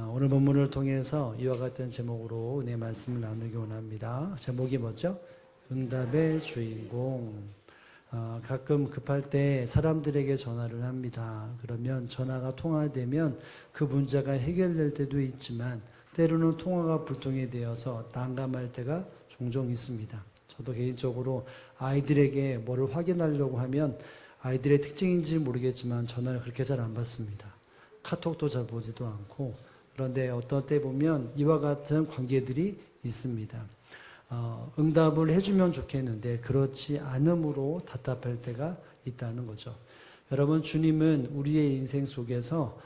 오늘 본문을 통해서 이와 같은 제목으로 은혜 말씀을 나누기 원합니다. 제목이 뭐죠? 응답의 주인공. 가끔 급할 때 사람들에게 전화를 합니다. 그러면 전화가 통화되면 그 문제가 해결될 때도 있지만 때로는 통화가 불통이 되어서 난감할 때가 종종 있습니다. 저도 개인적으로 아이들에게 뭐를 확인하려고 하면 아이들의 특징인지 모르겠지만 전화를 그렇게 잘 안 받습니다. 카톡도 잘 보지도 않고. 그런데 어떤 때 보면 이와 같은 관계들이 있습니다. 응답을 해주면 좋겠는데 그렇지 않음으로 답답할 때가 있다는 거죠. 여러분, 주님은 우리의 인생 속에서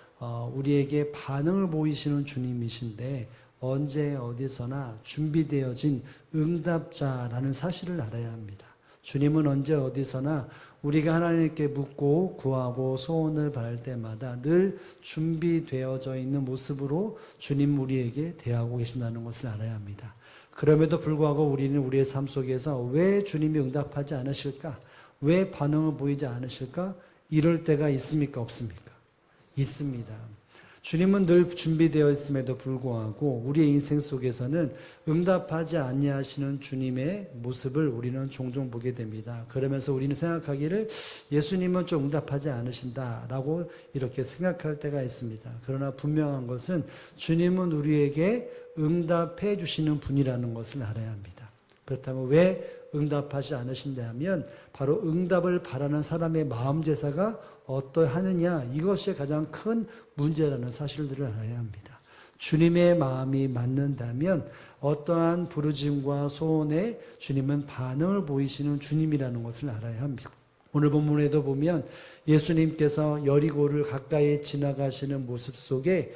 우리에게 반응을 보이시는 주님이신데 언제 어디서나 준비되어진 응답자라는 사실을 알아야 합니다. 주님은 언제 어디서나 우리가 하나님께 묻고 구하고 소원을 바랄 때마다 늘 준비되어져 있는 모습으로 주님 우리에게 대하고 계신다는 것을 알아야 합니다. 그럼에도 불구하고 우리는 우리의 삶 속에서 왜 주님이 응답하지 않으실까? 왜 반응을 보이지 않으실까? 이럴 때가 있습니까? 없습니까? 있습니다. 주님은 늘 준비되어 있음에도 불구하고 우리의 인생 속에서는 응답하지 아니하시는 주님의 모습을 우리는 종종 보게 됩니다. 그러면서 우리는 생각하기를 예수님은 좀 응답하지 않으신다라고 이렇게 생각할 때가 있습니다. 그러나 분명한 것은 주님은 우리에게 응답해 주시는 분이라는 것을 알아야 합니다. 그렇다면 왜 응답하지 않으신다 하면 바로 응답을 바라는 사람의 마음 제사가 어떠하느냐, 이것이 가장 큰 문제라는 사실들을 알아야 합니다. 주님의 마음이 맞는다면 어떠한 부르짐과 소원에 주님은 반응을 보이시는 주님이라는 것을 알아야 합니다. 오늘 본문에도 보면 예수님께서 여리고를 가까이 지나가시는 모습 속에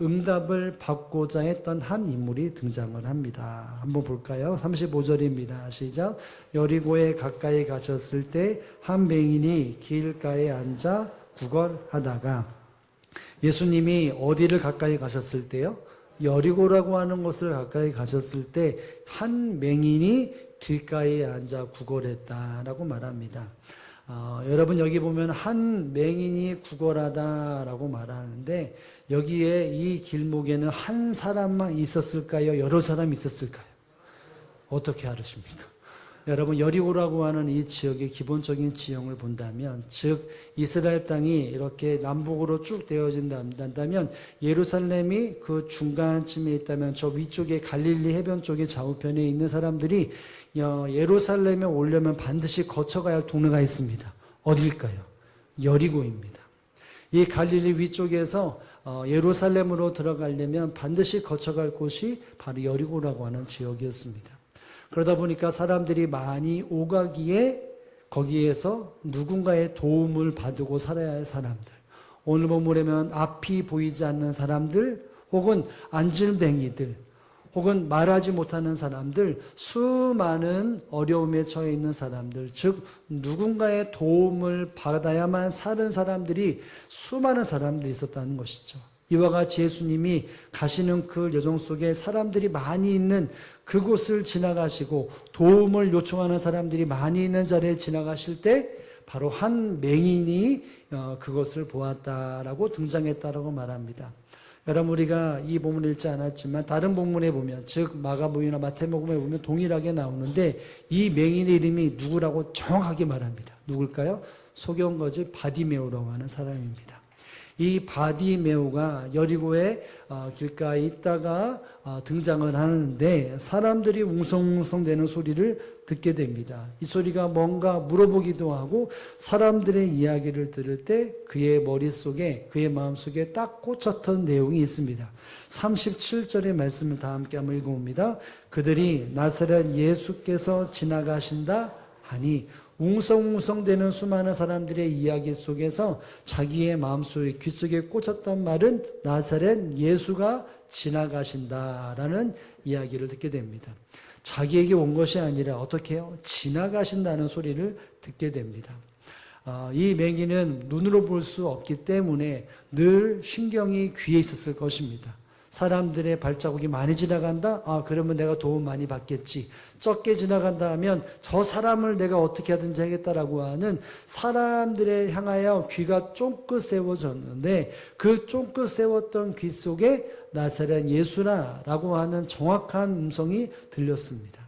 응답을 받고자 했던 한 인물이 등장을 합니다. 한번 볼까요? 35절입니다. 시작. 여리고에 가까이 가셨을 때 한 맹인이 길가에 앉아 구걸하다가. 예수님이 어디를 가까이 가셨을 때요? 여리고라고 하는 곳을 가까이 가셨을 때 한 맹인이 길가에 앉아 구걸했다라고 말합니다. 여러분, 여기 보면 한 맹인이 구걸하다라고 말하는데 여기에 이 길목에는 한 사람만 있었을까요? 여러 사람이 있었을까요? 어떻게 알으십니까? 여러분, 여리고라고 하는 이 지역의 기본적인 지형을 본다면, 즉 이스라엘 땅이 이렇게 남북으로 쭉 되어진다면 예루살렘이 그 중간쯤에 있다면 저 위쪽에 갈릴리 해변 쪽의 좌우편에 있는 사람들이 예루살렘에 오려면 반드시 거쳐가야 할 동네가 있습니다. 어딜까요? 여리고입니다. 이 갈릴리 위쪽에서 예루살렘으로 들어가려면 반드시 거쳐갈 곳이 바로 여리고라고 하는 지역이었습니다. 그러다 보니까 사람들이 많이 오가기에 거기에서 누군가의 도움을 받고 살아야 할 사람들, 오늘 본문에는 앞이 보이지 않는 사람들, 혹은 안질뱅이들, 혹은 말하지 못하는 사람들, 수많은 어려움에 처해 있는 사람들, 즉 누군가의 도움을 받아야만 사는 사람들이, 수많은 사람들이 있었다는 것이죠. 이와 같이 예수님이 가시는 그 여정 속에 사람들이 많이 있는 그곳을 지나가시고 도움을 요청하는 사람들이 많이 있는 자리에 지나가실 때 바로 한 맹인이 그것을 보았다라고 등장했다라고 말합니다. 여러분, 우리가 이 본문을 읽지 않았지만 다른 본문에 보면, 즉 마가복음이나 마태복음에 보면 동일하게 나오는데 이 맹인의 이름이 누구라고 정확하게 말합니다. 누굴까요? 소경거지 바디메오라고 하는 사람입니다. 이 바디메오가 여리고의 길가에 있다가 등장을 하는데 사람들이 웅성웅성대는 소리를 듣게 됩니다. 이 소리가 뭔가 물어보기도 하고 사람들의 이야기를 들을 때 그의 머릿속에, 그의 마음속에 딱 꽂혔던 내용이 있습니다. 37절의 말씀을 다 함께 한번 읽어봅니다. 그들이 나사렛 예수께서 지나가신다 하니 웅성웅성대는 수많은 사람들의 이야기 속에서 자기의 마음속에, 귀속에 꽂혔던 말은 나사렛 예수가 지나가신다라는 이야기를 듣게 됩니다. 자기에게 온 것이 아니라 어떻게 해요? 지나가신다는 소리를 듣게 됩니다. 이 맹인은 눈으로 볼 수 없기 때문에 늘 신경이 귀에 있었을 것입니다. 사람들의 발자국이 많이 지나간다? 그러면 내가 도움 많이 받겠지. 적게 지나간다 하면 저 사람을 내가 어떻게 하든지 하겠다라고 하는 사람들에 향하여 귀가 쫑긋 세워졌는데 그 쫑긋 세웠던 귀 속에 나사렛 예수라라고 하는 정확한 음성이 들렸습니다.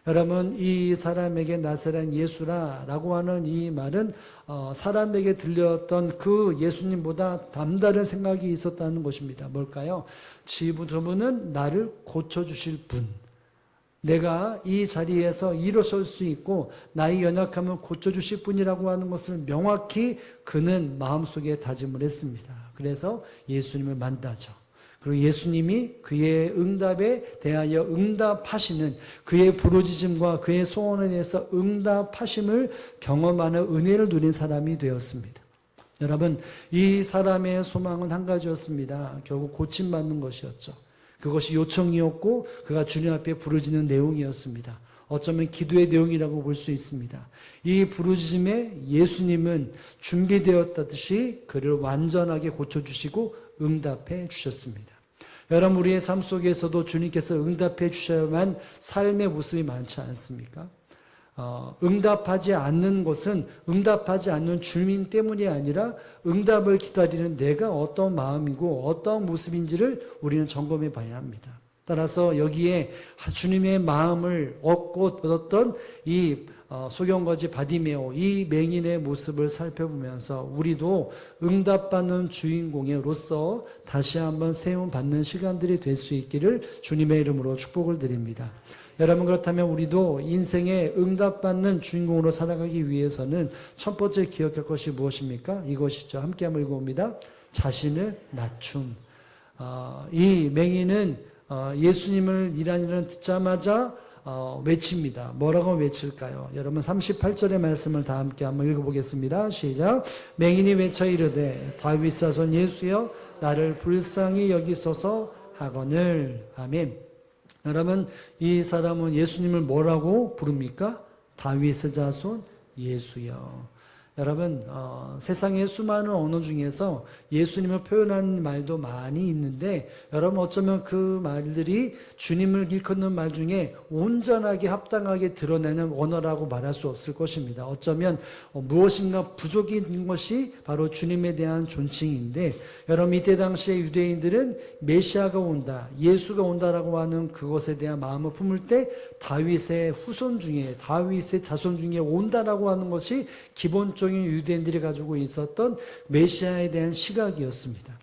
여러분, 이 사람에게 나사렛 예수라라고 하는 이 말은 사람에게 들렸던 그 예수님보다 남다른 생각이 있었다는 것입니다. 뭘까요? 저분은 나를 고쳐주실 분, 내가 이 자리에서 일어설 수 있고 나의 연약함을 고쳐주실 분이라고 하는 것을 명확히 그는 마음속에 다짐을 했습니다. 그래서 예수님을 만나죠. 그리고 예수님이 그의 응답에 대하여 응답하시는, 그의 부르짖음과 그의 소원에 대해서 응답하심을 경험하는 은혜를 누린 사람이 되었습니다. 여러분, 이 사람의 소망은 한 가지였습니다. 결국 고침받는 것이었죠. 그것이 요청이었고 그가 주님 앞에 부르짖는 내용이었습니다. 어쩌면 기도의 내용이라고 볼 수 있습니다. 이 부르짖음에 예수님은 준비되었다듯이 그를 완전하게 고쳐주시고 응답해 주셨습니다. 여러분, 우리의 삶 속에서도 주님께서 응답해 주셔야만 삶의 모습이 많지 않습니까? 응답하지 않는 것은 응답하지 않는 주님 때문이 아니라 응답을 기다리는 내가 어떤 마음이고 어떤 모습인지를 우리는 점검해 봐야 합니다. 따라서 여기에 주님의 마음을 얻었던 이 소경거지 바디메오, 이 맹인의 모습을 살펴보면서 우리도 응답받는 주인공으로서 다시 한번 세움받는 시간들이 될 수 있기를 주님의 이름으로 축복을 드립니다. 여러분, 그렇다면 우리도 인생의 응답받는 주인공으로 살아가기 위해서는 첫 번째 기억할 것이 무엇입니까? 이것이죠. 함께 한번 읽어봅니다. 자신을 낮춤. 이 맹인은 예수님을 이라니를 듣자마자 외칩니다. 뭐라고 외칠까요? 여러분, 38절의 말씀을 다 함께 한번 읽어보겠습니다. 시작. 맹인이 외쳐 이르되 다윗 자손 예수여 나를 불쌍히 여기소서 하거늘. 아멘. 여러분, 이 사람은 예수님을 뭐라고 부릅니까? 다윗의 자손 예수여. 여러분, 세상의 수많은 언어 중에서 예수님을 표현하는 말도 많이 있는데 여러분, 어쩌면 그 말들이 주님을 일컫는 말 중에 온전하게 합당하게 드러내는 언어라고 말할 수 없을 것입니다. 어쩌면 무엇인가 부족이 있는 것이 바로 주님에 대한 존칭인데 여러분, 이때 당시에 유대인들은 메시아가 온다, 예수가 온다라고 하는 그것에 대한 마음을 품을 때 다윗의 후손 중에, 다윗의 자손 중에 온다라고 하는 것이 기본적인 유대인들이 가지고 있었던 메시아에 대한 시각이었습니다.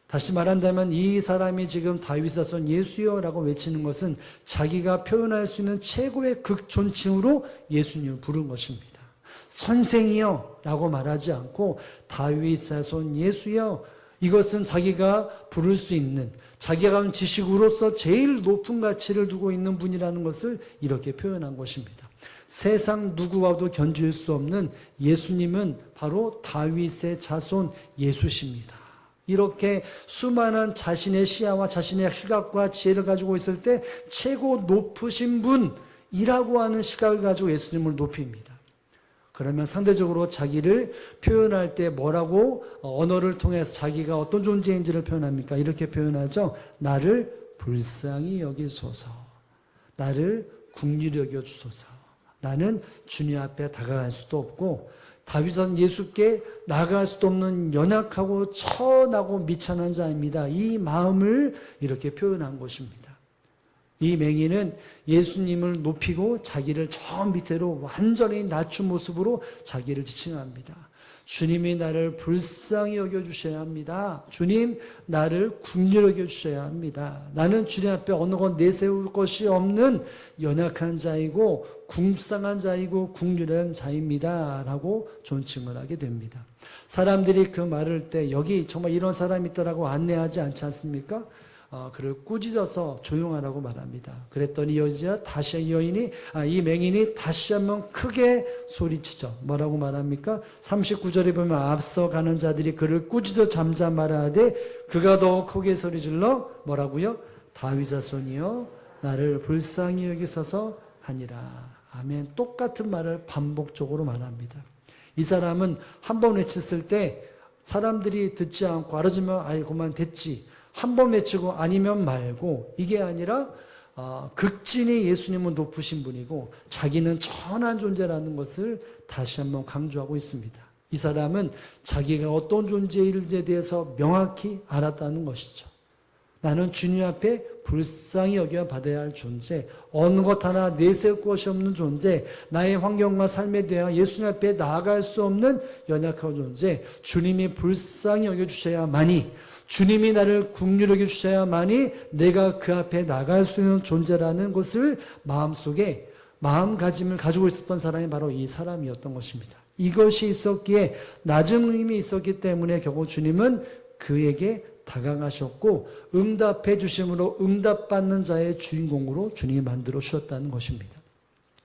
다시 말한다면 이 사람이 지금 다윗 자손 예수여라고 외치는 것은 자기가 표현할 수 있는 최고의 극존칭으로 예수님을 부른 것입니다. 선생이여 라고 말하지 않고 다윗 자손 예수여, 이것은 자기가 부를 수 있는, 자기가 가진 지식으로서 제일 높은 가치를 두고 있는 분이라는 것을 이렇게 표현한 것입니다. 세상 누구와도 견줄 수 없는 예수님은 바로 다윗의 자손 예수십니다. 이렇게 수많은 자신의 시야와 자신의 시각과 지혜를 가지고 있을 때 최고 높으신 분이라고 하는 시각을 가지고 예수님을 높입니다. 그러면 상대적으로 자기를 표현할 때 뭐라고 언어를 통해서 자기가 어떤 존재인지를 표현합니까? 이렇게 표현하죠. 나를 불쌍히 여기소서. 나를 긍휼히 여겨주소서. 나는 주님 앞에 다가갈 수도 없고 다윗은 예수께 나아갈 수도 없는 연약하고 천하고 미천한 자입니다. 이 마음을 이렇게 표현한 것입니다. 이 맹인은 예수님을 높이고 자기를 저 밑으로 완전히 낮춘 모습으로 자기를 지칭합니다. 주님이 나를 불쌍히 여겨주셔야 합니다. 주님, 나를 긍휼히 여겨주셔야 합니다. 나는 주님 앞에 어느 것 내세울 것이 없는 연약한 자이고 궁쌍한 자이고 긍휼한 자입니다. 라고 존칭을 하게 됩니다. 사람들이 그 말을 때 여기 정말 이런 사람이 있다라고 안내하지 않지 않습니까? 그를 꾸짖어서 조용하라고 말합니다. 그랬더니 이 맹인이 다시 한번 크게 소리치죠. 뭐라고 말합니까? 39절에 보면 앞서가는 자들이 그를 꾸짖어 잠잠하라 하되 그가 더 크게 소리질러 뭐라고요? 다윗 자손이여 나를 불쌍히 여기소서 하니라. 아멘. 똑같은 말을 반복적으로 말합니다. 이 사람은 한 번 외쳤을 때 사람들이 듣지 않고 알아주면 아이 그만 됐지 한 번 외치고 아니면 말고, 이게 아니라 극진히 예수님은 높으신 분이고 자기는 천한 존재라는 것을 다시 한번 강조하고 있습니다. 이 사람은 자기가 어떤 존재인지에 대해서 명확히 알았다는 것이죠. 나는 주님 앞에 불쌍히 여겨 받아야 할 존재, 어느 것 하나 내세울 것이 없는 존재, 나의 환경과 삶에 대한 예수님 앞에 나아갈 수 없는 연약한 존재, 주님이 불쌍히 여겨주셔야만이, 주님이 나를 긍휼히 여겨주셔야만이 내가 그 앞에 나갈 수 있는 존재라는 것을 마음속에 마음가짐을 가지고 있었던 사람이 바로 이 사람이었던 것입니다. 이것이 있었기에, 낮은 힘이 있었기 때문에 결국 주님은 그에게 다가가셨고 응답해 주심으로 응답받는 자의 주인공으로 주님이 만들어 주셨다는 것입니다.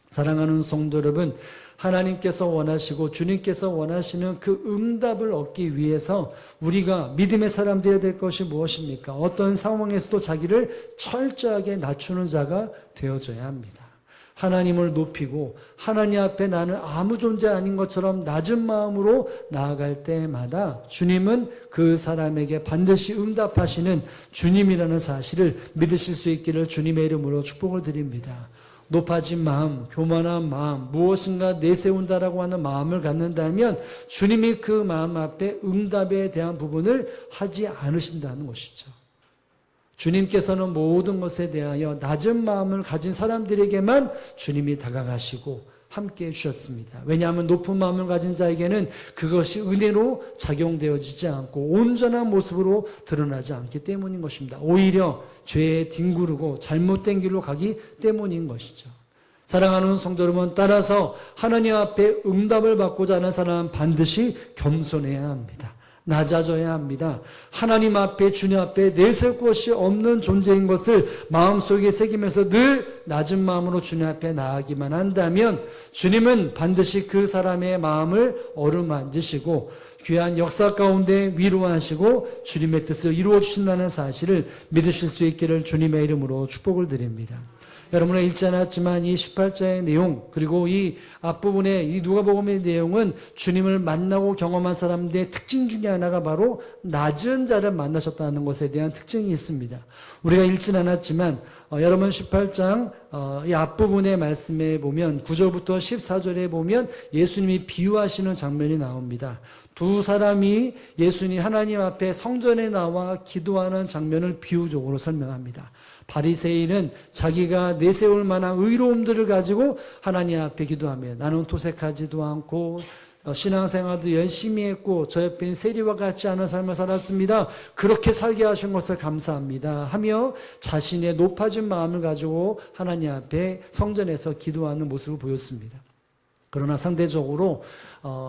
사랑하는 성도 여러분, 하나님께서 원하시고 주님께서 원하시는 그 응답을 얻기 위해서 우리가 믿음의 사람들이 될 것이 무엇입니까? 어떤 상황에서도 자기를 철저하게 낮추는 자가 되어져야 합니다. 하나님을 높이고 하나님 앞에 나는 아무 존재 아닌 것처럼 낮은 마음으로 나아갈 때마다 주님은 그 사람에게 반드시 응답하시는 주님이라는 사실을 믿으실 수 있기를 주님의 이름으로 축복을 드립니다. 높아진 마음, 교만한 마음, 무엇인가 내세운다라고 하는 마음을 갖는다면 주님이 그 마음 앞에 응답에 대한 부분을 하지 않으신다는 것이죠. 주님께서는 모든 것에 대하여 낮은 마음을 가진 사람들에게만 주님이 다가가시고 함께 해주셨습니다. 왜냐하면 높은 마음을 가진 자에게는 그것이 은혜로 작용되어지지 않고 온전한 모습으로 드러나지 않기 때문인 것입니다. 오히려 죄에 뒹구르고 잘못된 길로 가기 때문인 것이죠. 사랑하는 성도 여러분, 따라서 하나님 앞에 응답을 받고자 하는 사람은 반드시 겸손해야 합니다. 낮아져야 합니다. 하나님 앞에, 주님 앞에 내세울 것이 없는 존재인 것을 마음속에 새기면서 늘 낮은 마음으로 주님 앞에 나아가기만 한다면 주님은 반드시 그 사람의 마음을 어루만지시고 귀한 역사 가운데 위로하시고 주님의 뜻을 이루어 주신다는 사실을 믿으실 수 있기를 주님의 이름으로 축복을 드립니다. 여러분은 읽지 않았지만 이 18장의 내용, 그리고 이 앞부분의 이 누가복음의 내용은 주님을 만나고 경험한 사람들의 특징 중에 하나가 바로 낮은 자를 만나셨다는 것에 대한 특징이 있습니다. 우리가 읽지는 않았지만 여러분 18장 이 앞부분의 말씀에 보면 9절부터 14절에 보면 예수님이 비유하시는 장면이 나옵니다. 두 사람이 예수님 하나님 앞에 성전에 나와 기도하는 장면을 비유적으로 설명합니다. 바리새인은 자기가 내세울 만한 의로움들을 가지고 하나님 앞에 기도하며 나는 토색하지도 않고 신앙생활도 열심히 했고 저 옆엔 세리와 같지 않은 삶을 살았습니다. 그렇게 살게 하신 것을 감사합니다 하며 자신의 높아진 마음을 가지고 하나님 앞에 성전에서 기도하는 모습을 보였습니다. 그러나 상대적으로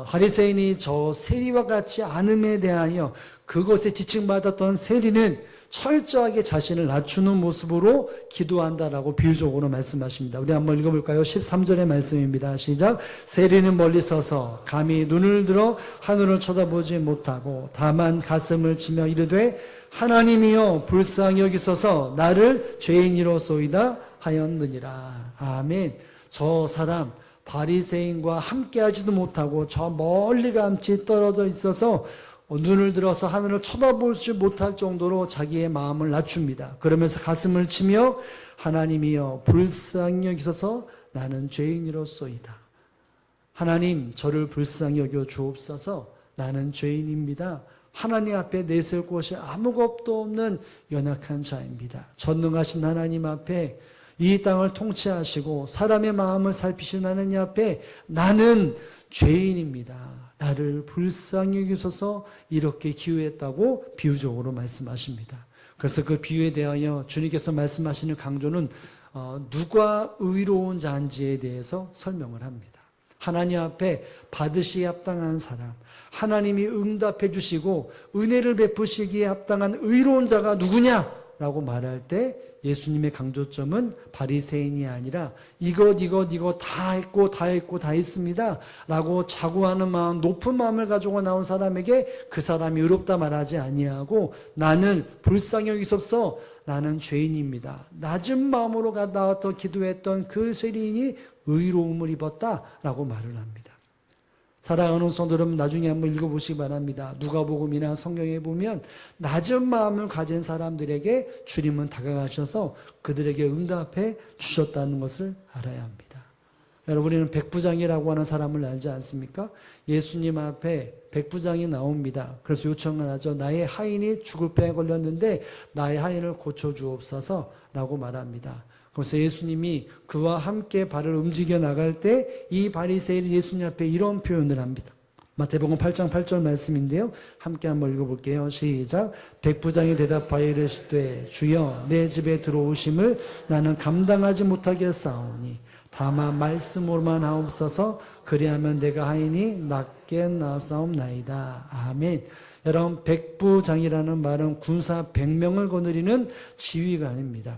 바리새인이 저 세리와 같지 않음에 대하여 그것에 지칭받았던 세리는 철저하게 자신을 낮추는 모습으로 기도한다라고 비유적으로 말씀하십니다. 우리 한번 읽어볼까요? 13절의 말씀입니다. 시작. 세리는 멀리 서서 감히 눈을 들어 하늘을 쳐다보지 못하고 다만 가슴을 치며 이르되 하나님이여 불쌍히 여기소서 나를 죄인이로소이다 하였느니라. 아멘. 저 사람 바리새인과 함께하지도 못하고 저 멀리 감치 떨어져 있어서 눈을 들어서 하늘을 쳐다보지 못할 정도로 자기의 마음을 낮춥니다. 그러면서 가슴을 치며 하나님이여 불쌍히 여기소서 나는 죄인이로소이다. 하나님 저를 불쌍히 여겨 주옵소서 나는 죄인입니다. 하나님 앞에 내세울 곳이 아무것도 없는 연약한 자입니다. 전능하신 하나님 앞에 이 땅을 통치하시고 사람의 마음을 살피신 하나님 앞에 나는 죄인입니다. 나를 불쌍히 여기소서 이렇게 기도했다고 비유적으로 말씀하십니다. 그래서 그 비유에 대하여 주님께서 말씀하시는 강조는 누가 의로운 자인지에 대해서 설명을 합니다. 하나님 앞에 받으시기에 합당한 사람, 하나님이 응답해 주시고 은혜를 베푸시기에 합당한 의로운 자가 누구냐라고 말할 때 예수님의 강조점은 바리새인이 아니라 이것 다 했습니다 라고 자고하는 마음, 높은 마음을 가지고 나온 사람에게 그 사람이 의롭다 말하지 아니하고 나는 불쌍히 여기소서 나는 죄인입니다. 낮은 마음으로 나와서 기도했던 그 세리인이 의로움을 입었다라고 말을 합니다. 사랑하는 성도들 나중에 한번 읽어보시기 바랍니다. 누가복음이나 성경에 보면 낮은 마음을 가진 사람들에게 주님은 다가가셔서 그들에게 응답해 주셨다는 것을 알아야 합니다. 여러분, 우리는 백부장이라고 하는 사람을 알지 않습니까? 예수님 앞에 백부장이 나옵니다. 그래서 요청을 하죠. 나의 하인이 죽을 폐에 걸렸는데 나의 하인을 고쳐주옵소서 라고 말합니다. 그래서 예수님이 그와 함께 발을 움직여 나갈 때 이 바리새인이 예수님 앞에 이런 표현을 합니다. 마태복음 8장 8절 말씀인데요. 함께 한번 읽어볼게요. 시작. 백부장이 대답하여 이르시되 주여 내 집에 들어오심을 나는 감당하지 못하겠사오니 다만 말씀으로만 하옵소서. 그리하면 내가 하인이 낫게 나사옵나이다. 아멘. 여러분, 백부장이라는 말은 군사 100명을 거느리는 지휘가 아닙니다.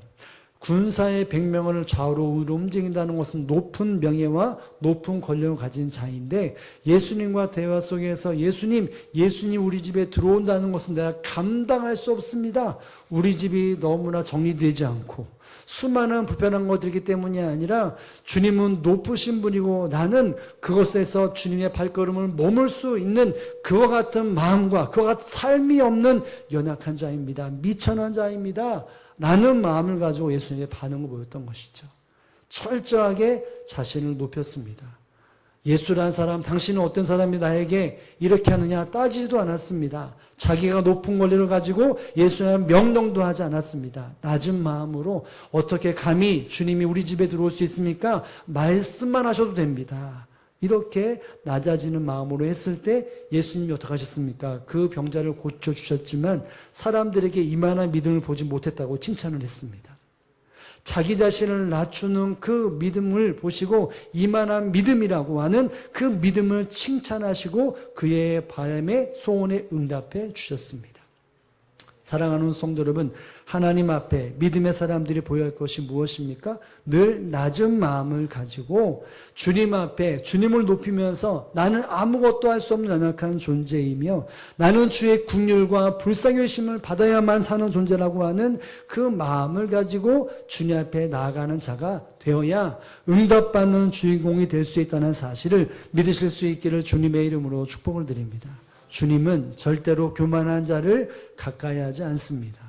군사의 100명을 좌우로 우로 움직인다는 것은 높은 명예와 높은 권력을 가진 자인데, 예수님과 대화 속에서 예수님 우리 집에 들어온다는 것은 내가 감당할 수 없습니다. 우리 집이 너무나 정리되지 않고 수많은 불편한 것들이기 때문이 아니라 주님은 높으신 분이고 나는 그것에서 주님의 발걸음을 머물 수 있는 그와 같은 마음과 그와 같은 삶이 없는 연약한 자입니다. 미천한 자입니다. 라는 마음을 가지고 예수님의 반응을 보였던 것이죠. 철저하게 자신을 높였습니다. 예수라는 사람, 당신은 어떤 사람이 나에게 이렇게 하느냐 따지지도 않았습니다. 자기가 높은 권리를 가지고 예수님은 명령도 하지 않았습니다. 낮은 마음으로 어떻게 감히 주님이 우리 집에 들어올 수 있습니까? 말씀만 하셔도 됩니다. 이렇게 낮아지는 마음으로 했을 때 예수님이 어떻게 하셨습니까? 그 병자를 고쳐주셨지만 사람들에게 이만한 믿음을 보지 못했다고 칭찬을 했습니다. 자기 자신을 낮추는 그 믿음을 보시고 이만한 믿음이라고 하는 그 믿음을 칭찬하시고 그의 바람에 소원에 응답해 주셨습니다. 사랑하는 성도 여러분, 하나님 앞에 믿음의 사람들이 보여야 할 것이 무엇입니까? 늘 낮은 마음을 가지고 주님 앞에 주님을 높이면서 나는 아무것도 할 수 없는 연약한 존재이며 나는 주의 긍휼과 불쌍히 여심을 받아야만 사는 존재라고 하는 그 마음을 가지고 주님 앞에 나아가는 자가 되어야 응답받는 주인공이 될 수 있다는 사실을 믿으실 수 있기를 주님의 이름으로 축복을 드립니다. 주님은 절대로 교만한 자를 가까이 하지 않습니다.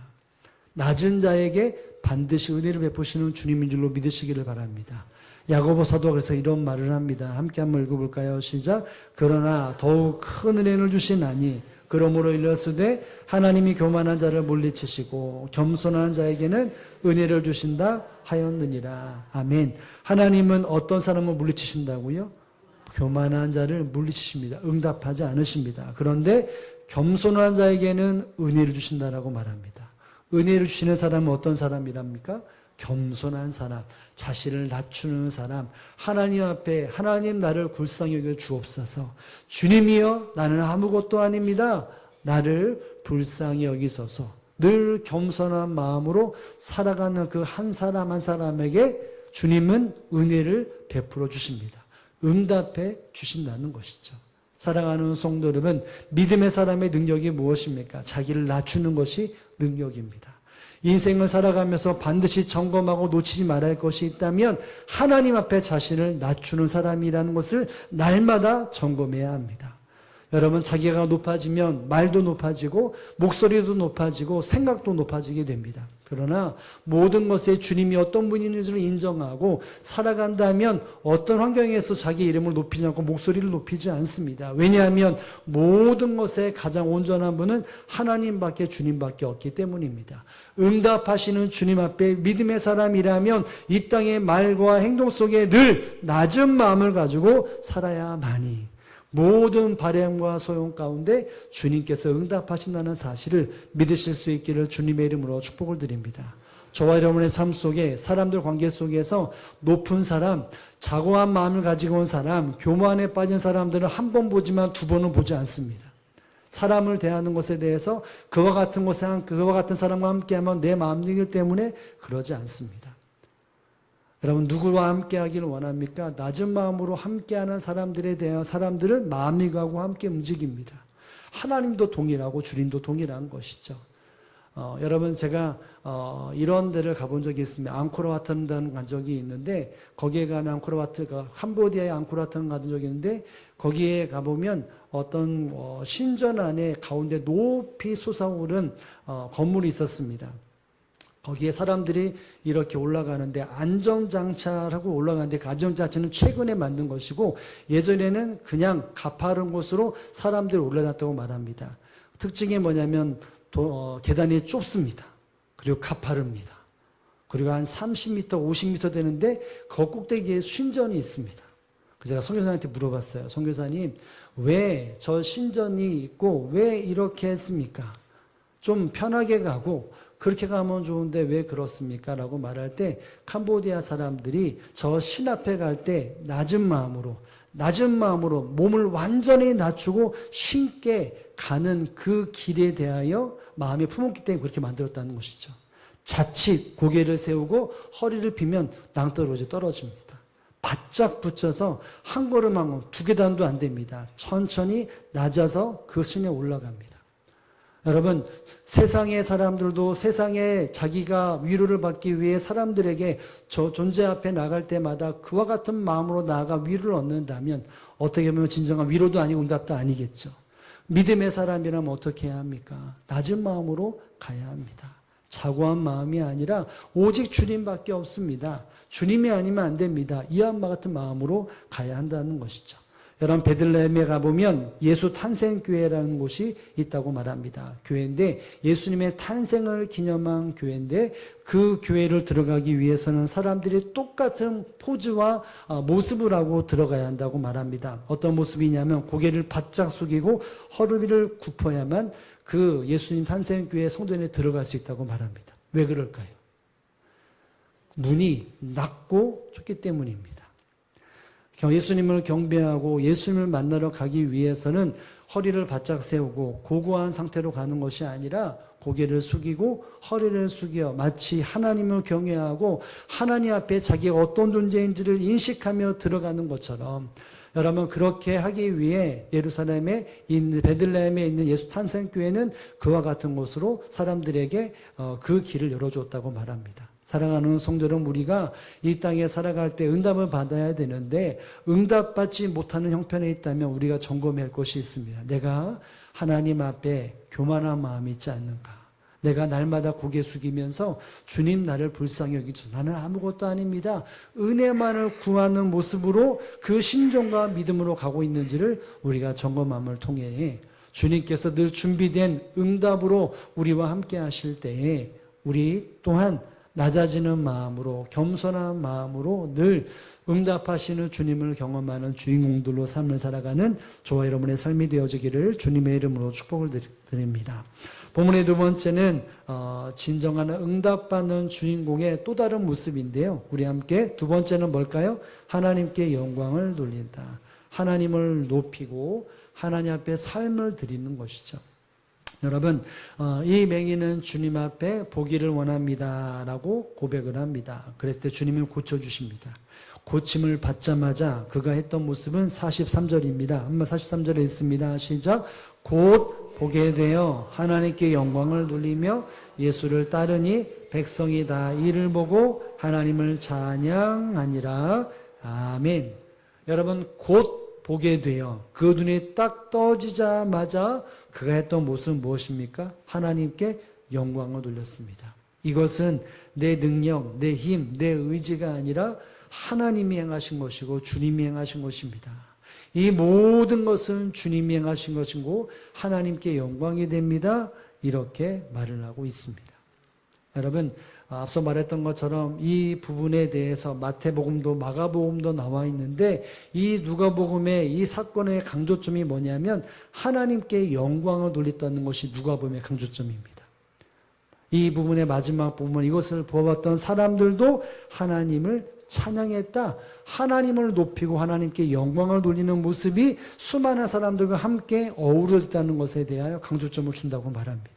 낮은 자에게 반드시 은혜를 베푸시는 주님인 줄로 믿으시기를 바랍니다. 야고보 사도가 그래서 이런 말을 합니다. 함께 한번 읽어볼까요? 시작. 그러나 더욱 큰 은혜를 주시나니 그러므로 일렀으되 하나님이 교만한 자를 물리치시고 겸손한 자에게는 은혜를 주신다 하였느니라. 아멘. 하나님은 어떤 사람을 물리치신다고요? 교만한 자를 물리치십니다. 응답하지 않으십니다. 그런데 겸손한 자에게는 은혜를 주신다라고 말합니다. 은혜를 주시는 사람은 어떤 사람이랍니까? 겸손한 사람, 자신을 낮추는 사람, 하나님 앞에 하나님 나를 불쌍히 여겨 주옵소서. 주님이여 나는 아무것도 아닙니다. 나를 불쌍히 여기소서. 늘 겸손한 마음으로 살아가는 그 한 사람 한 사람에게 주님은 은혜를 베풀어 주십니다. 응답해 주신다는 것이죠. 사랑하는 성도 여러분, 믿음의 사람의 능력이 무엇입니까? 자기를 낮추는 것이 능력입니다. 인생을 살아가면서 반드시 점검하고 놓치지 말아야 할 것이 있다면 하나님 앞에 자신을 낮추는 사람이라는 것을 날마다 점검해야 합니다. 여러분, 자기가 높아지면 말도 높아지고 목소리도 높아지고 생각도 높아지게 됩니다. 그러나 모든 것에 주님이 어떤 분인지를 인정하고 살아간다면 어떤 환경에서 자기 이름을 높이지 않고 목소리를 높이지 않습니다. 왜냐하면 모든 것에 가장 온전한 분은 하나님밖에 주님밖에 없기 때문입니다. 응답하시는 주님 앞에 믿음의 사람이라면 이 땅의 말과 행동 속에 늘 낮은 마음을 가지고 살아야만이 모든 바램과 소용 가운데 주님께서 응답하신다는 사실을 믿으실 수 있기를 주님의 이름으로 축복을 드립니다. 저와 여러분의 삶 속에 사람들 관계 속에서 높은 사람, 자고한 마음을 가지고 온 사람, 교만에 빠진 사람들은 한 번 보지만 두 번은 보지 않습니다. 사람을 대하는 것에 대해서 그와 같은 사람과 함께하면 내 마음이기 때문에 그러지 않습니다. 여러분, 누구와 함께 하기를 원합니까? 낮은 마음으로 함께하는 사람들에 대한 사람들은 마음이 가고 함께 움직입니다. 하나님도 동일하고 주님도 동일한 것이죠. 여러분 제가 이런 데를 가본 적이 있습니다. 앙코르와트라는 간 적이 있는데 거기에 가면 앙코르와트가 캄보디아의 앙코르와트를 가본 적이 있는데 거기에 가보면 어떤 신전 안에 가운데 높이 솟아오른 건물이 있었습니다. 거기에 사람들이 이렇게 올라가는데 안전장차라고 올라가는데 그 안전장차는 최근에 만든 것이고 예전에는 그냥 가파른 곳으로 사람들이 올라갔다고 말합니다. 특징이 뭐냐면 계단이 좁습니다. 그리고 가파릅니다. 그리고 한 30m, 50m 되는데 그 꼭대기에 신전이 있습니다. 제가 선교사님한테 물어봤어요. 선교사님, 왜 저 신전이 있고 왜 이렇게 했습니까? 좀 편하게 가고 그렇게 가면 좋은데 왜 그렇습니까? 라고 말할 때 캄보디아 사람들이 저 신 앞에 갈 때 낮은 마음으로 몸을 완전히 낮추고 신께 가는 그 길에 대하여 마음이 품었기 때문에 그렇게 만들었다는 것이죠. 자칫 고개를 세우고 허리를 펴면 낭떠러지 떨어집니다. 바짝 붙여서 한 걸음 한 걸음, 두 계단도 안 됩니다. 천천히 낮아서 그 신에 올라갑니다. 여러분, 세상의 사람들도 세상에 자기가 위로를 받기 위해 사람들에게 저 존재 앞에 나갈 때마다 그와 같은 마음으로 나아가 위로를 얻는다면 어떻게 보면 진정한 위로도 아니고 응답도 아니겠죠. 믿음의 사람이라면 어떻게 해야 합니까? 낮은 마음으로 가야 합니다. 자고한 마음이 아니라 오직 주님밖에 없습니다. 주님이 아니면 안 됩니다. 이한마 같은 마음으로 가야 한다는 것이죠. 여러분 베들레헴에 가보면 예수 탄생교회라는 곳이 있다고 말합니다. 교회인데 예수님의 탄생을 기념한 교회인데 그 교회를 들어가기 위해서는 사람들이 똑같은 포즈와 모습을 하고 들어가야 한다고 말합니다. 어떤 모습이냐면 고개를 바짝 숙이고 허리를 굽혀야만 그 예수님 탄생교회 성전에 들어갈 수 있다고 말합니다. 왜 그럴까요? 문이 낮고 좁기 때문입니다. 예수님을 경배하고 예수님을 만나러 가기 위해서는 허리를 바짝 세우고 고고한 상태로 가는 것이 아니라 고개를 숙이고 허리를 숙여 마치 하나님을 경외하고 하나님 앞에 자기가 어떤 존재인지를 인식하며 들어가는 것처럼 여러분 그렇게 하기 위해 예루살렘에 있는 베들레헴에 있는 예수 탄생교회는 그와 같은 곳으로 사람들에게 그 길을 열어주었다고 말합니다. 사랑하는 성도 여러분, 우리가 이 땅에 살아갈 때 응답을 받아야 되는데 응답받지 못하는 형편에 있다면 우리가 점검할 것이 있습니다. 내가 하나님 앞에 교만한 마음이 있지 않는가? 내가 날마다 고개 숙이면서 주님 나를 불쌍히 여기죠. 나는 아무것도 아닙니다. 은혜만을 구하는 모습으로 그 심정과 믿음으로 가고 있는지를 우리가 점검함을 통해 주님께서 늘 준비된 응답으로 우리와 함께 하실 때에 우리 또한 낮아지는 마음으로 겸손한 마음으로 늘 응답하시는 주님을 경험하는 주인공들로 삶을 살아가는 저와 여러분의 삶이 되어지기를 주님의 이름으로 축복을 드립니다. 본문의 두 번째는 진정한 응답받는 주인공의 또 다른 모습인데요. 우리 함께 두 번째는 뭘까요? 하나님께 영광을 돌린다. 하나님을 높이고 하나님 앞에 삶을 드리는 것이죠. 여러분, 이 맹인은 주님 앞에 보기를 원합니다 라고 고백을 합니다. 그랬을 때 주님은 고쳐주십니다. 고침을 받자마자 그가 했던 모습은 43절입니다. 한번 43절에 있습니다. 시작. 곧 보게 되어 하나님께 영광을 돌리며 예수를 따르니 백성이 다 이를 보고 하나님을 찬양하니라. 아멘. 여러분, 곧 보게 되어 그 눈이 딱 떠지자마자 그가 했던 모습은 무엇입니까? 하나님께 영광을 돌렸습니다. 이것은 내 능력, 내 힘, 내 의지가 아니라 하나님이 행하신 것이고 주님이 행하신 것입니다. 이 모든 것은 주님이 행하신 것이고 하나님께 영광이 됩니다. 이렇게 말을 하고 있습니다. 여러분, 앞서 말했던 것처럼 이 부분에 대해서 마태복음도 마가복음도 나와 있는데 이 누가복음의 이 사건의 강조점이 뭐냐면 하나님께 영광을 돌렸다는 것이 누가복음의 강조점입니다. 이 부분의 마지막 부분 이것을 보았던 사람들도 하나님을 찬양했다. 하나님을 높이고 하나님께 영광을 돌리는 모습이 수많은 사람들과 함께 어우러졌다는 것에 대하여 강조점을 준다고 말합니다.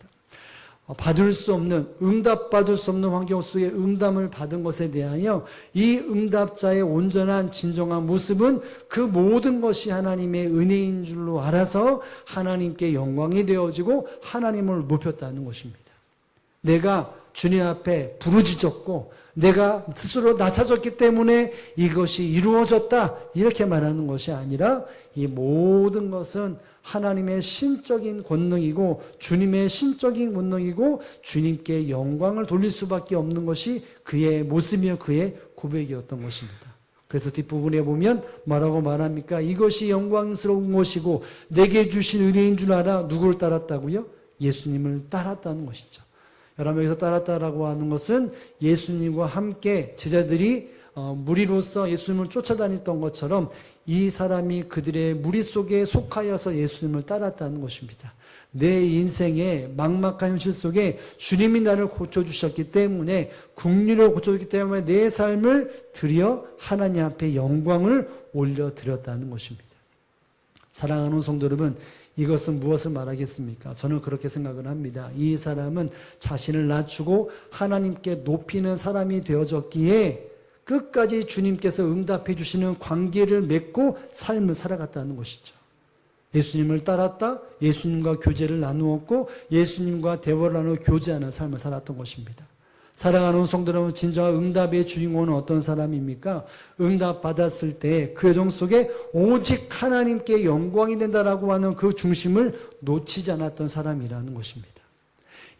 받을 수 없는, 응답받을 수 없는 환경 속에 응답을 받은 것에 대하여 이 응답자의 온전한 진정한 모습은 그 모든 것이 하나님의 은혜인 줄로 알아서 하나님께 영광이 되어지고 하나님을 높였다는 것입니다. 내가 주님 앞에 부르짖었고 내가 스스로 낮아졌기 때문에 이것이 이루어졌다 이렇게 말하는 것이 아니라 이 모든 것은 하나님의 신적인 권능이고 주님의 신적인 권능이고 주님께 영광을 돌릴 수밖에 없는 것이 그의 모습이며 그의 고백이었던 것입니다. 그래서 뒷부분에 보면 뭐라고 말합니까? 이것이 영광스러운 것이고 내게 주신 은혜인 줄 알아. 누구를 따랐다고요? 예수님을 따랐다는 것이죠. 여러분 여기서 따랐다라고 하는 것은 예수님과 함께 제자들이 무리로서 예수님을 쫓아다녔던 것처럼 이 사람이 그들의 무리 속에 속하여서 예수님을 따랐다는 것입니다. 내 인생의 막막한 현실 속에 주님이 나를 고쳐주셨기 때문에 국리로 고쳐주기 때문에 내 삶을 드려 하나님 앞에 영광을 올려드렸다는 것입니다. 사랑하는 성도 여러분, 이것은 무엇을 말하겠습니까? 저는 그렇게 생각을 합니다. 이 사람은 자신을 낮추고 하나님께 높이는 사람이 되어졌기에 끝까지 주님께서 응답해 주시는 관계를 맺고 삶을 살아갔다는 것이죠. 예수님을 따랐다, 예수님과 교제를 나누었고 예수님과 대화를 나누어 교제하는 삶을 살았던 것입니다. 사랑하는 성도 여러분, 진정한 응답의 주인공은 어떤 사람입니까? 응답 받았을 때 그 여정 속에 오직 하나님께 영광이 된다라고 하는 그 중심을 놓치지 않았던 사람이라는 것입니다.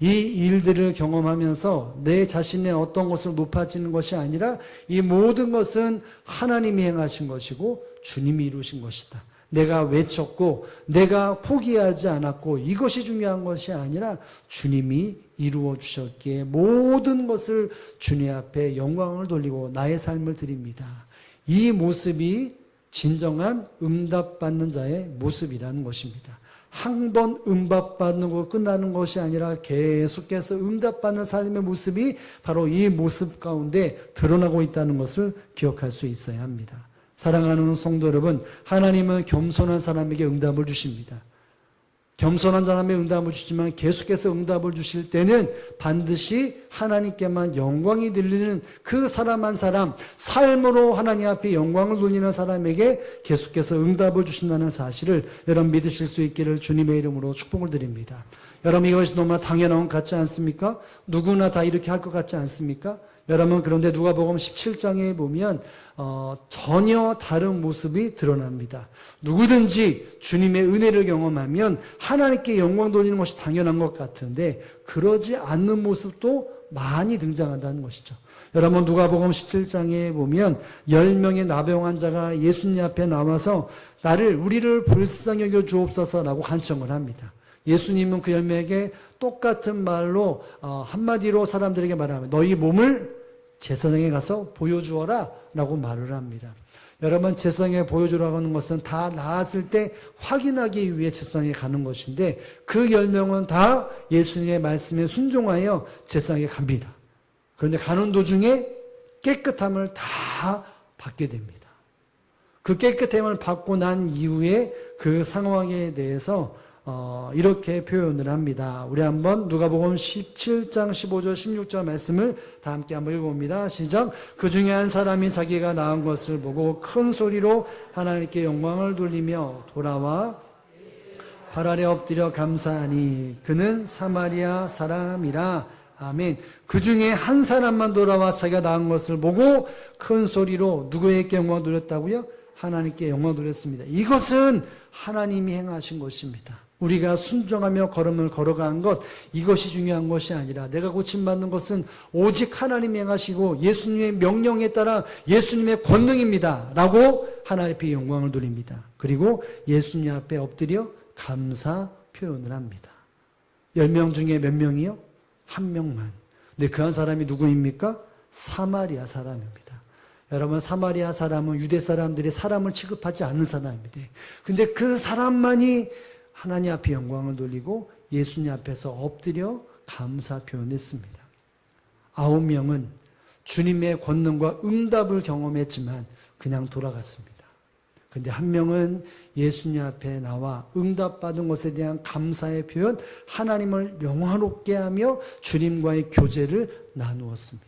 이 일들을 경험하면서 내 자신의 어떤 것을 높아지는 것이 아니라 이 모든 것은 하나님이 행하신 것이고 주님이 이루신 것이다. 내가 외쳤고 내가 포기하지 않았고 이것이 중요한 것이 아니라 주님이 이루어 주셨기에 모든 것을 주님 앞에 영광을 돌리고 나의 삶을 드립니다. 이 모습이 진정한 응답받는 자의 모습이라는 것입니다. 한 번 응답받는 거 끝나는 것이 아니라 계속해서 응답받는 삶의 모습이 바로 이 모습 가운데 드러나고 있다는 것을 기억할 수 있어야 합니다. 사랑하는 성도 여러분, 하나님은 겸손한 사람에게 응답을 주십니다. 겸손한 사람의 응답을 주지만 계속해서 응답을 주실 때는 반드시 하나님께만 영광이 들리는 그 사람 한 사람, 삶으로 하나님 앞에 영광을 돌리는 사람에게 계속해서 응답을 주신다는 사실을 여러분 믿으실 수 있기를 주님의 이름으로 축복을 드립니다. 여러분 이것이 너무나 당연한 것 같지 않습니까? 누구나 다 이렇게 할 것 같지 않습니까? 여러분 그런데 누가복음 17장에 보면 전혀 다른 모습이 드러납니다. 누구든지 주님의 은혜를 경험하면 하나님께 영광 돌리는 것이 당연한 것 같은데 그러지 않는 모습도 많이 등장한다는 것이죠. 여러분 누가복음 17장에 보면 10명의 나병 환자가 예수님 앞에 나와서 우리를 불쌍히 여겨 주옵소서라고 간청을 합니다. 예수님은 그 10명에게 똑같은 말로 한마디로 사람들에게 말하면 너희 몸을 제사장에 가서 보여주어라 라고 말을 합니다. 여러분 제사장에 보여주라고 하는 것은 다 나았을 때 확인하기 위해 제사장에 가는 것인데 그 10명은 다 예수님의 말씀에 순종하여 제사장에 갑니다. 그런데 가는 도중에 깨끗함을 다 받게 됩니다. 그 깨끗함을 받고 난 이후에 그 상황에 대해서 이렇게 표현을 합니다. 우리 한번 누가복음 17장 15절 16절 말씀을 다 함께 한번 읽어봅니다. 시작. 그 중에 한 사람이 자기가 낳은 것을 보고 큰 소리로 하나님께 영광을 돌리며 돌아와 발 아래 엎드려 감사하니 그는 사마리아 사람이라. 아멘. 그 중에 한 사람만 돌아와 자기가 낳은 것을 보고 큰 소리로 누구에게 영광을 돌렸다고요? 하나님께 영광을 돌렸습니다. 이것은 하나님이 행하신 것입니다. 우리가 순종하며 걸음을 걸어가는 것, 이것이 중요한 것이 아니라 내가 고침받는 것은 오직 하나님이 행하시고 예수님의 명령에 따라 예수님의 권능입니다 라고 하나님 앞에 영광을 돌립니다. 그리고 예수님 앞에 엎드려 감사 표현을 합니다. 10명 중에 몇 명이요? 한 명만. 근데 그 한 사람이 누구입니까? 사마리아 사람입니다. 여러분 사마리아 사람은 유대 사람들이 사람을 취급하지 않는 사람입니다. 근데 그 사람만이 하나님 앞에 영광을 돌리고 예수님 앞에서 엎드려 감사 표현했습니다. 9명은 주님의 권능과 응답을 경험했지만 그냥 돌아갔습니다. 근데 한 명은 예수님 앞에 나와 응답받은 것에 대한 감사의 표현, 하나님을 영화롭게 하며 주님과의 교제를 나누었습니다.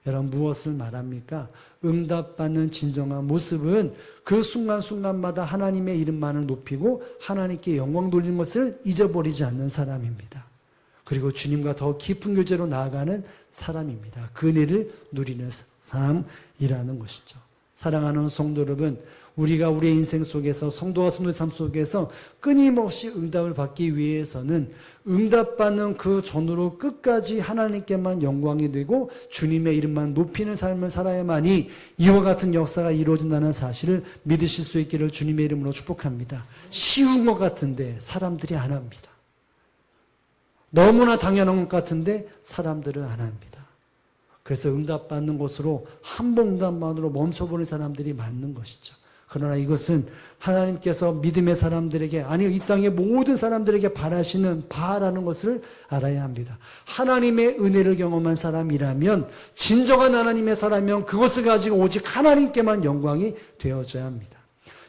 여러분 무엇을 말합니까? 응답받는 진정한 모습은 그 순간순간마다 하나님의 이름만을 높이고 하나님께 영광 돌리는 것을 잊어버리지 않는 사람입니다. 그리고 주님과 더 깊은 교제로 나아가는 사람입니다. 그 은혜를 누리는 사람이라는 것이죠. 사랑하는 성도 여러분, 우리가 우리의 인생 속에서 성도와 성도의 삶 속에서 끊임없이 응답을 받기 위해서는 응답받는 그 전으로 끝까지 하나님께만 영광이 되고 주님의 이름만 높이는 삶을 살아야만이 이와 같은 역사가 이루어진다는 사실을 믿으실 수 있기를 주님의 이름으로 축복합니다. 쉬운 것 같은데 사람들이 안 합니다. 너무나 당연한 것 같은데 사람들은 안 합니다. 그래서 응답받는 것으로 한 번 응답만으로 멈춰보는 사람들이 많은 것이죠. 그러나 이것은 하나님께서 믿음의 사람들에게, 아니요, 이 땅의 모든 사람들에게 바라시는 바라는 것을 알아야 합니다. 하나님의 은혜를 경험한 사람이라면, 진정한 하나님의 사람이면 그것을 가지고 오직 하나님께만 영광이 되어져야 합니다.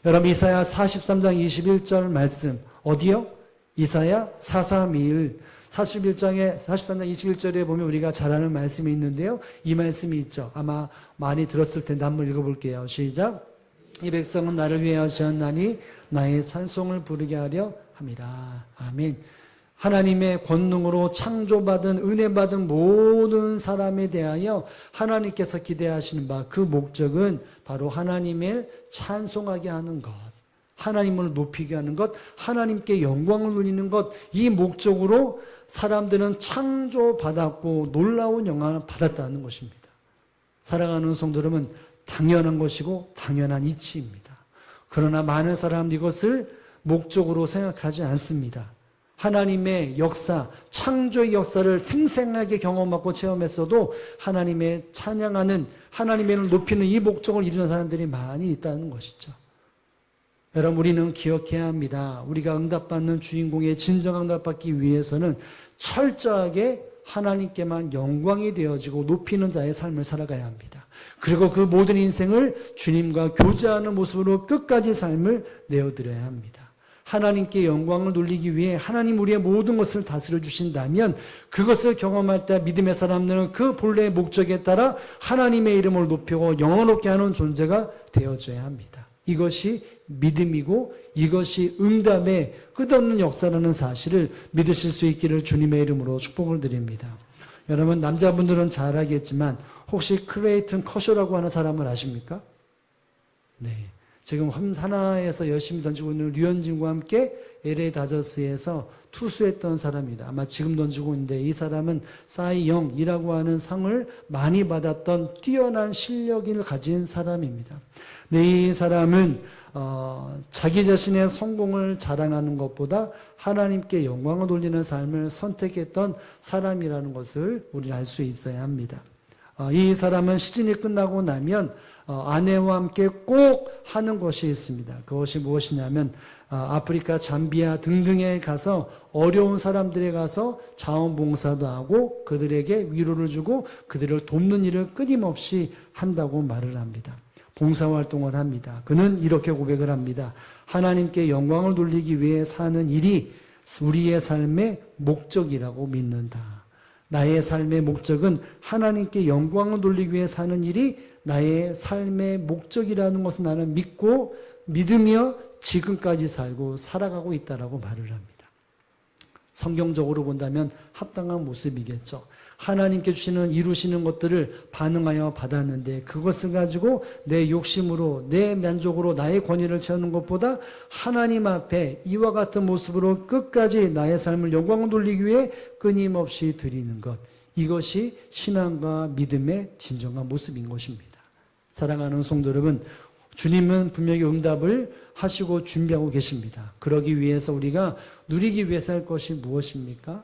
여러분, 이사야 43장 21절 말씀 어디요? 이사야 43장 21절에 보면 우리가 잘 아는 말씀이 있는데요. 이 말씀이 있죠. 아마 많이 들었을 텐데 한번 읽어볼게요. 시작. 이 백성은 나를 위해 하셨나니 나의 찬송을 부르게 하려 함이라. 아멘. 하나님의 권능으로 창조받은 은혜받은 모든 사람에 대하여 하나님께서 기대하시는 바, 그 목적은 바로 하나님을 찬송하게 하는 것, 하나님을 높이게 하는 것, 하나님께 영광을 누리는 것, 이 목적으로 사람들은 창조받았고 놀라운 영광을 받았다는 것입니다. 사랑하는 성도 여러분, 당연한 것이고 당연한 이치입니다. 그러나 많은 사람들이 이것을 목적으로 생각하지 않습니다. 하나님의 역사, 창조의 역사를 생생하게 경험하고 체험했어도 하나님의 찬양하는, 하나님의 높이는 이 목적을 이루는 사람들이 많이 있다는 것이죠. 여러분, 우리는 기억해야 합니다. 우리가 응답받는 주인공의 진정한 응답받기 위해서는 철저하게 하나님께만 영광이 되어지고 높이는 자의 삶을 살아가야 합니다. 그리고 그 모든 인생을 주님과 교제하는 모습으로 끝까지 삶을 내어드려야 합니다. 하나님께 영광을 돌리기 위해 하나님 우리의 모든 것을 다스려 주신다면 그것을 경험할 때 믿음의 사람들은 그 본래의 목적에 따라 하나님의 이름을 높이고 영원롭게 하는 존재가 되어져야 합니다. 이것이 믿음이고 이것이 응답의 끝없는 역사라는 사실을 믿으실 수 있기를 주님의 이름으로 축복을 드립니다. 여러분, 남자분들은 잘 알겠지만 혹시 클레이튼 커쇼라고 하는 사람을 아십니까? 네. 지금 하나에서 열심히 던지고 있는 류현진과 함께 LA 다저스에서 투수했던 사람입니다. 아마 지금 던지고 있는데 이 사람은 사이 영이라고 하는 상을 많이 받았던 뛰어난 실력을 가진 사람입니다. 네, 이 사람은 자기 자신의 성공을 자랑하는 것보다 하나님께 영광을 돌리는 삶을 선택했던 사람이라는 것을 우리는 알 수 있어야 합니다. 이 사람은 시즌이 끝나고 나면 아내와 함께 꼭 하는 것이 있습니다. 그것이 무엇이냐면 아프리카, 잠비아 등등에 가서 어려운 사람들에 가서 자원봉사도 하고 그들에게 위로를 주고 그들을 돕는 일을 끊임없이 한다고 말을 합니다. 봉사활동을 합니다. 그는 이렇게 고백을 합니다. 하나님께 영광을 돌리기 위해 사는 일이 우리의 삶의 목적이라고 믿는다. 나의 삶의 목적은 하나님께 영광을 돌리기 위해 사는 일이 나의 삶의 목적이라는 것을 나는 믿고 믿으며 지금까지 살고 살아가고 있다라고 말을 합니다. 성경적으로 본다면 합당한 모습이겠죠. 하나님께 주시는 이루시는 것들을 반응하여 받았는데 그것을 가지고 내 욕심으로 내 만족으로 나의 권위를 채우는 것보다 하나님 앞에 이와 같은 모습으로 끝까지 나의 삶을 영광을 돌리기 위해 끊임없이 드리는 것, 이것이 신앙과 믿음의 진정한 모습인 것입니다. 사랑하는 성도 여러분, 주님은 분명히 응답을 하시고 준비하고 계십니다. 그러기 위해서 우리가 누리기 위해서 할 것이 무엇입니까?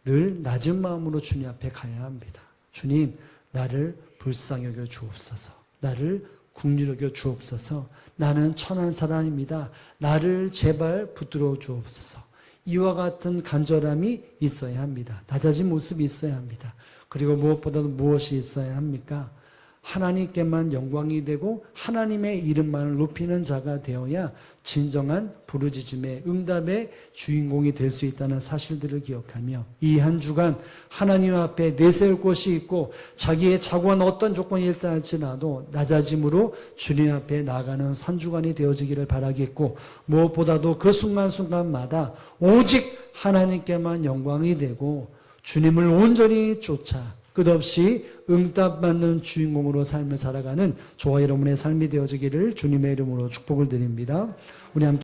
늘 낮은 마음으로 주님 앞에 가야 합니다. 주님, 나를 불쌍히 여겨 주옵소서. 나를 긍휼히 여겨 주옵소서. 나는 천한 사람입니다. 나를 제발 붙들어 주옵소서. 이와 같은 간절함이 있어야 합니다. 낮아진 모습이 있어야 합니다. 그리고 무엇보다도 무엇이 있어야 합니까? 하나님께만 영광이 되고 하나님의 이름만을 높이는 자가 되어야 진정한 부르짖음의 응답의 주인공이 될 수 있다는 사실들을 기억하며 이 한 주간 하나님 앞에 내세울 것이 있고 자기의 자고한 어떤 조건이 있다 할지라도 낮아짐으로 주님 앞에 나아가는 한 주간이 되어지기를 바라겠고 무엇보다도 그 순간순간마다 오직 하나님께만 영광이 되고 주님을 온전히 쫓아 끝없이 응답받는 주인공으로 삶을 살아가는 저와 여러분의 삶이 되어지기를 주님의 이름으로 축복을 드립니다. 우리 함께